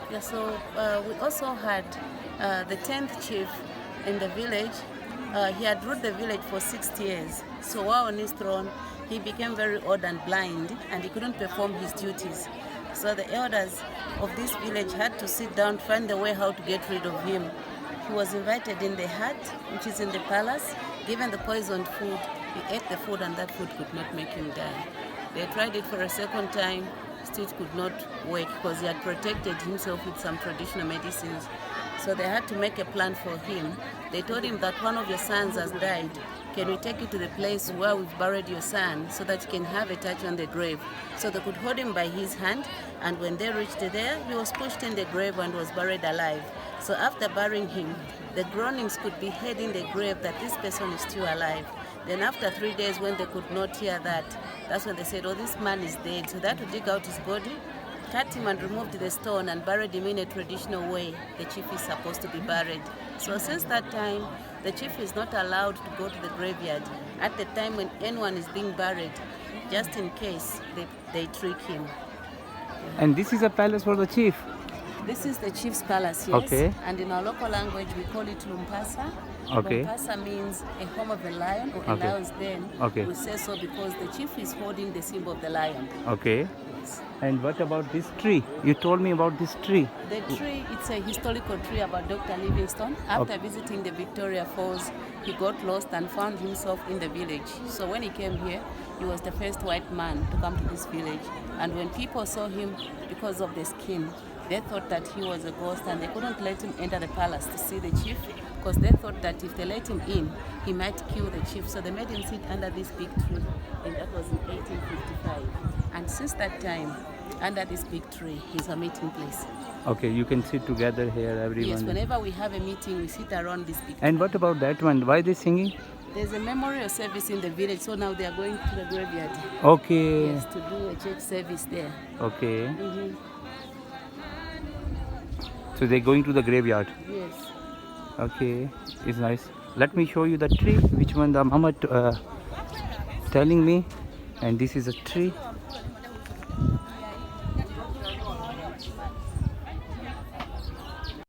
Yeah, so we also had the 10th chief in the village. He had ruled the village for 60 years. So while on his throne, he became very old and blind, and he couldn't perform his duties. So the elders of this village had to sit down, find a way how to get rid of him. He was invited in the hut, which is in the palace, given the poisoned food. He ate the food, and that food could not make him die. They tried it for a second time, still could not work because he had protected himself with some traditional medicines. So they had to make a plan for him. They told him that one of your sons has died. Can we take you to the place where we've buried your son so that you can have a touch on the grave? So they could hold him by his hand, and when they reached there, he was pushed in the grave and was buried alive. So after burying him, the groanings could be heard in the grave that this person is still alive. Then after 3 days, when they could not hear that, that's when they said, oh, this man is dead. So they had to dig out his body, cut him and removed the stone and buried him in a traditional way the chief is supposed to be buried. So since that time, the chief is not allowed to go to the graveyard at the time when anyone is being buried, just in case they trick him. And this is a palace for the chief? This is the chief's palace, yes. Okay. And in our local language, we call it Lumpasa. Okay. Lumpasa means a home of a lion or a Okay. lion's den. Okay. We say so because the chief is holding the symbol of the lion. Okay. Yes. And what about this tree? You told me about this tree. The tree, it's a historical tree about Dr. Livingston. After visiting the Victoria Falls, he got lost and found himself in the village. So when he came here, he was the first white man to come to this village. And when people saw him, because of the skin, they thought that he was a ghost, and they couldn't let him enter the palace to see the chief because they thought that if they let him in, he might kill the chief. So they made him sit under this big tree, and that was in 1855. And since that time, under this big tree is a meeting place. Okay, you can sit together here, everyone. Yes, whenever we have a meeting, we sit around this big tree. And what about that one? Why they singing? There's a memorial service in the village, so now they are going to the graveyard. Okay. Yes, to do a church service there. Okay. Mm-hmm. So they're going to the graveyard. Yes. Okay, it's nice. Let me show you the tree, which one the Mama telling me. And this is a tree.